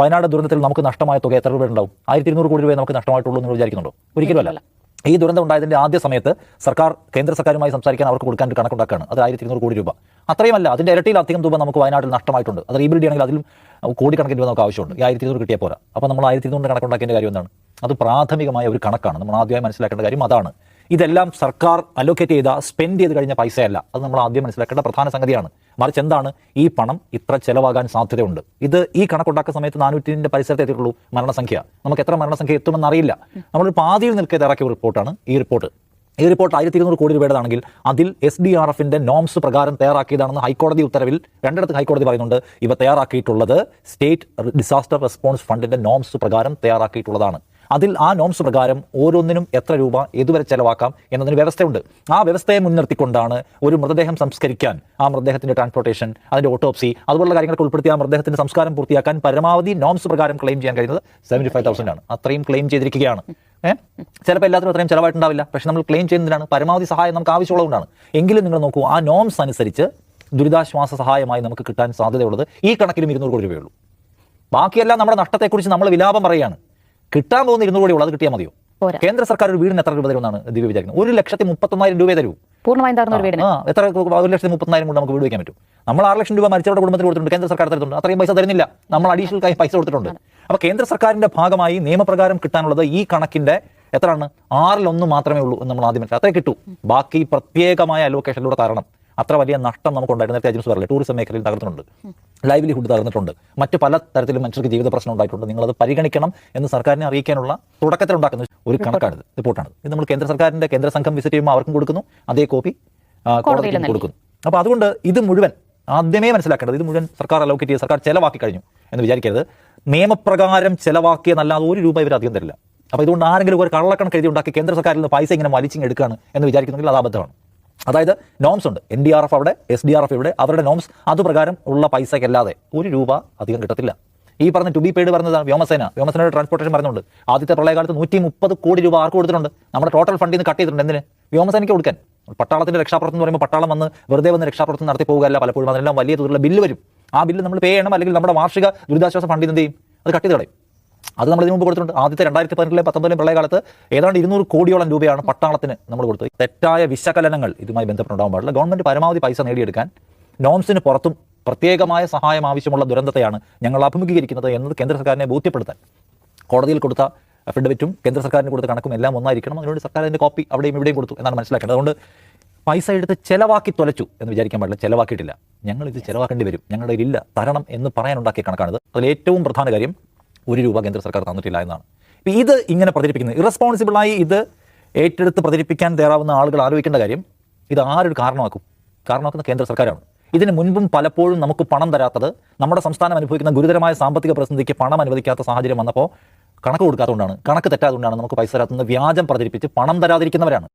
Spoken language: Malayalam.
വയനാട് ദുരന്തത്തിൽ നമുക്ക് നഷ്ടമായ തുക എത്ര രൂപ ഉണ്ടാവും? 1200 കോടി രൂപയെ നമുക്ക് നഷ്ടമായിട്ടുള്ളൂ എന്ന് വിചാരിക്കുന്നുണ്ടോ? ഒരിക്കലുമല്ല. ഈ ദുരന്തം ഉണ്ടായതിന്റെ ആദ്യ സമയത്ത് കേന്ദ്ര സർക്കാരുമായി സംസാരിക്കാൻ അവർക്ക് കൊടുക്കാൻ ഒരു കണക്കുണ്ടാക്കുകയാണ്. അത് 1200 കോടി രൂപ. അത്രയുമല്ല, അതിന്റെ ഇരട്ടിയിലധികം തുക നമുക്ക് വയനാട്ടിൽ നഷ്ടമായിട്ടുണ്ട്. അത് റീബിൽഡ് ചെയ്യണമെങ്കിൽ അതിലും കോടിക്കണക്കിന് രൂപ നമുക്ക് ആവശ്യമുണ്ട്. ഈ 1200 കിട്ടിയാൽ പോരാ. അപ്പോൾ നമ്മൾ 1200 കണക്കുണ്ടാക്കേണ്ട കാര്യം എന്താണ്? അത് പ്രാഥമികമായ ഒരു കണക്കാണ്. നമ്മൾ ആദ്യമായി മനസ്സിലാക്കേണ്ട കാര്യം അതാണ്. ഇതെല്ലാം സർക്കാർ അലോക്കേറ്റ് ചെയ്ത സ്പെൻഡ് ചെയ്ത് കഴിഞ്ഞ പൈസയല്ല. അത് നമ്മൾ ആദ്യം മനസ്സിലാക്കേണ്ട പ്രധാന സംഗതിയാണ്. മറിച്ച് എന്താണ്, ഈ പണം ഇത്ര ചെലവാകാൻ സാധ്യതയുണ്ട്. ഈ കണക്കുണ്ടാക്കുന്ന സമയത്ത് 400ന്റെ പരിസരത്ത് എത്തിയിട്ടുള്ളൂ മരണസംഖ്യ. നമുക്ക് എത്ര മരണസംഖ്യ എത്തുമെന്ന് അറിയില്ല. നമ്മളൊരു പാതിയിൽ നിൽക്കാതെ ഇറക്കിയ റിപ്പോർട്ടാണ് ഈ റിപ്പോർട്ട്. 1200 കോടി രൂപയുടേതാണെങ്കിൽ അതിൽ SDRFന്റെ നോംസ് പ്രകാരം തയ്യാറാക്കിയതാണെന്ന് ഹൈക്കോടതി ഉത്തരവിൽ രണ്ടിടത്ത് ഹൈക്കോടതി പറയുന്നുണ്ട്. ഇവ തയ്യാറാക്കിയിട്ടുള്ളത് സ്റ്റേറ്റ് ഡിസാസ്റ്റർ റെസ്പോൺസ് ഫണ്ടിന്റെ നോംസ് പ്രകാരം തയ്യാറാക്കിയിട്ടുള്ളതാണ്. അതിൽ ആ നോംസ് പ്രകാരം ഓരോന്നിനും എത്ര രൂപ ഏതുവരെ ചെലവാക്കാം എന്നതിന് വ്യവസ്ഥയുണ്ട്. ആ വ്യവസ്ഥയെ മുൻനിർത്തിക്കൊണ്ടാണ് ഒരു മൃതദേഹം സംസ്കരിക്കാൻ, ആ മൃതദേഹത്തിന്റെ ട്രാൻസ്പോർട്ടേഷൻ, അതിന്റെ ഓട്ടോപ്സി, അതുപോലുള്ള കാര്യങ്ങളൊക്കെ ഉൾപ്പെടുത്തി ആ മൃതദേഹത്തിന്റെ സംസ്കാരം പൂർത്തിയാക്കാൻ പരമാവധി നോംസ് പ്രകാരം ക്ലെയിം ചെയ്യാൻ കഴിയുന്നത് 75,000 ആണ്. അത്രയും ക്ലെയിം ചെയ്തിരിക്കുകയാണ്. ചിലപ്പോൾ എല്ലാത്തിനും അത്രയും ചിലവായിട്ടുണ്ടാവില്ല. പക്ഷെ നമ്മൾ ക്ലെയിം ചെയ്യുന്നതിനാണ് പരമാവധി സഹായം നമുക്ക് ആവശ്യമുള്ളതുകൊണ്ടാണ്. എങ്കിലും നിങ്ങൾ നോക്കൂ, ആ നോംസ് അനുസരിച്ച് ദുരിതാശ്വാസ സഹായമായി നമുക്ക് കിട്ടാൻ സാധ്യതയുള്ളത് ഈ കണക്കിലും 200 കോടി രൂപയുള്ളൂ. ബാക്കിയെല്ലാം നമ്മുടെ നഷ്ടത്തെക്കുറിച്ച് നമ്മൾ വിലാപം പറയുകയാണ്. കിട്ടാൻ പോകുന്ന 200 കോടി ഉള്ളത് കിട്ടിയാൽ മതിയോ? കേന്ദ്ര സർക്കാർ ഒരു വീടിന് എത്ര രൂപ തരുമെന്നാണ് ദിവ്യ വിചാരിക്കുന്നത്? 1,31,000 രൂപ തരൂ. എത്ര 1,31,000 കൊണ്ട് നമുക്ക് വീട് വയ്ക്കാൻ പറ്റും? നമ്മൾ 6 ലക്ഷം രൂപ മരിച്ചവരുടെ കുടുംബത്തിന് കൊടുത്തിട്ടുണ്ട്, കേന്ദ്ര സർക്കാർ തരുന്നുണ്ട്. അത്രയും പൈസ തരുന്നില്ല, നമ്മൾ അഡീഷണൽ പൈസ കൊടുത്തിട്ടുണ്ട്. അപ്പൊ കേന്ദ്ര സർക്കാരിന്റെ ഭാഗമായി നിയമപ്രകാരം കിട്ടാനുള്ളത് ഈ കണക്കിന്റെ എത്രയാണ്? 1/6 മാത്രമേ ഉള്ളൂ എന്ന് നമ്മൾ ആദ്യം മനസ്സിലാക്കി. അത്രേ കിട്ടൂ. ബാക്കി പ്രത്യേകമായ അലോക്കേഷനിലൂടെ കാരണം അത്ര വലിയ നഷ്ടം നമുക്കുണ്ടായിരുന്നു. നേരത്തെ ഏജൻസി പറയില്ല, ടൂറിസം മേഖലയിൽ തകർന്നിട്ടുണ്ട്, ലൈവ്ലിഹുഡ് തകർന്നിട്ടുണ്ട്, മറ്റ് പല തരത്തിലും മനുഷ്യർക്ക് ജീവിത പ്രശ്നം ഉണ്ടായിട്ടുണ്ട്. നിങ്ങളത് പരിഗണിക്കണം എന്ന് സർക്കാരിനെ അറിയിക്കാനുള്ള തുടക്കത്തിൽ ഉണ്ടാക്കുന്ന ഒരു കണക്കാണിത്, റിപ്പോർട്ടാണ്. ഇത് നമ്മൾ കേന്ദ്ര സംഘം വിസിറ്റ് ചെയ്യുമ്പോൾ അവർക്കും കൊടുക്കുന്നു, അതേ കോപ്പി കോടതിയിലും കൊടുക്കുന്നു. അപ്പോൾ അതുകൊണ്ട് ഇത് മുഴുവൻ ആദ്യമേ മനസ്സിലാക്കേണ്ടത്, ഇത് മുഴുവൻ സർക്കാർ അലോക്കേറ്റ് ചെയ്ത് സർക്കാർ ചെലവാക്കി കഴിഞ്ഞു എന്ന് വിചാരിക്കരുത്. നിയമപ്രകാരം ചെലവാക്കിയെന്നല്ലാതെ 1 രൂപ ഇവർ അധികം തരില്ല. അപ്പോൾ ഇതുകൊണ്ട് ആരെങ്കിലും ഒരു കള്ളക്കണക്ക് എഴുതി ഉണ്ടാക്കി കേന്ദ്ര സർക്കാരിൽ നിന്ന് പൈസ ഇങ്ങനെ വലിച്ചിങ്ങെടുക്കുകയാണ് എന്ന് വിചാരിക്കുന്നെങ്കിൽ അത് അബദ്ധമാണ്. അതായത് നോംസ് ഉണ്ട്, NDRF അവിടെ, SDRF ഇവിടെ, അവരുടെ നോംസ് അതുപ്രകാരം ഉള്ള പൈസയ്ക്കല്ലാതെ 1 രൂപ അധികം കിട്ടത്തില്ല. ഈ പറഞ്ഞ ടു ബി പെയ്ഡ് പറഞ്ഞതാണ് വ്യോമസേനയുടെ ട്രാൻസ്പോർട്ടേഷൻ പറയുന്നുണ്ട്. ആദ്യത്തെ പ്രളയകാലത്ത് 130 കോടി രൂപ ആർക്ക് കൊടുത്തിട്ടുണ്ട്? നമ്മുടെ ടോട്ടൽ ഫണ്ടിൽ നിന്ന് കട്ട് ചെയ്തിട്ടുണ്ട്. എന്തിന്? വ്യോമസേനയ്ക്ക് കൊടുക്കാൻ. പട്ടാളത്തിന്റെ രക്ഷാപ്രവർത്തനം എന്ന് പറയുമ്പോൾ പട്ടാളം വെറുതെ വന്ന് രക്ഷാപ്രവർത്തനം നടത്തി പോകുകയല്ല. പലപ്പോഴും അതിനെല്ലാം വലിയ തോതിലുള്ള ബില്ല് വരും. ആ ബില്ല് നമ്മൾ പേ ചെയ്യണം, അല്ലെങ്കിൽ നമ്മുടെ വാർഷിക ദുരിതാശ്വാസ ഫണ്ടിൽ നിന്ന് എന്ത് ചെയ്യും? അത് കട്ട് ചെയ്ത് കളയും. അത് നമ്മൾ ഇതിനു മുമ്പ് കൊടുത്തിട്ടുണ്ട്. ആദ്യത്തെ 2018-19 പ്രളയകാലത്ത് ഏതാണ്ട് 200 കോടിയോളം രൂപയാണ് പട്ടാളത്തിന് നമ്മൾ കൊടുത്തത്. തെറ്റായ വിശകലനങ്ങൾ ഇതുമായി ബന്ധപ്പെട്ടുണ്ടാകാൻ പാടില്ല. ഗവൺമെന്റ് പരമാവധി പൈസ നേടിയെടുക്കാൻ നോംസിന് പുറത്തും പ്രത്യേകമായ സഹായം ആവശ്യമുള്ള ദുരന്തത്തെയാണ് ഞങ്ങൾ അഭിമുഖീകരിക്കുന്നത് എന്നത് കേന്ദ്ര സർക്കാരിനെ ബോധ്യപ്പെടുത്താൻ കോടതിയിൽ കൊടുത്ത അഫിഡവിറ്റും കേന്ദ്ര സർക്കാരിന് കൊടുത്ത കണക്കും എല്ലാം ഒന്നായിരിക്കണം. അതിനുവേണ്ടി സർക്കാർ അതിന്റെ കോപ്പി അവിടെയും ഇവിടെയും കൊടുത്തു എന്നാണ് മനസ്സിലാക്കേണ്ടത്. അതുകൊണ്ട് പൈസ എടുത്ത് ചെലവാക്കി തൊലച്ചു എന്ന് വിചാരിക്കാൻ പാടില്ല. ചെലവാക്കിയിട്ടില്ല, ഞങ്ങൾ ഇത് ചെലവാക്കേണ്ടി വരും, ഞങ്ങളുടെ ഇല്ല തരണം എന്ന് പറയാനുണ്ടാക്കിയ കണക്കാണിത്. അതിൽ ഏറ്റവും പ്രധാന കാര്യം 1 രൂപ കേന്ദ്ര സർക്കാർ തന്നിട്ടില്ല എന്നാണ്. ഇത് ഇങ്ങനെ പ്രചരിപ്പിക്കുന്നത് ഇറസ്പോൺസിബിളായി ഇത് ഏറ്റെടുത്ത് പ്രചരിപ്പിക്കാൻ തയ്യാറാവുന്ന ആളുകൾ ആലോചിക്കേണ്ട കാര്യം, ഇത് ആരൊരു കാരണമാക്കുന്ന കേന്ദ്ര സർക്കാരാണ്. ഇതിന് മുൻപും പലപ്പോഴും നമുക്ക് പണം തരാത്തത്, നമ്മുടെ സംസ്ഥാനം അനുഭവിക്കുന്ന ഗുരുതരമായ സാമ്പത്തിക പ്രതിസന്ധിക്ക് പണം അനുവദിക്കാത്ത സാഹചര്യം വന്നപ്പോൾ കണക്ക് കൊടുക്കാത്തതുകൊണ്ടാണ്, കണക്ക് തെറ്റാത്തതുകൊണ്ടാണ് നമുക്ക് പൈസ തരാത്തുന്ന വ്യാജം പ്രചരിപ്പിച്ച് പണം തരാതിരിക്കുന്നവരാണ്.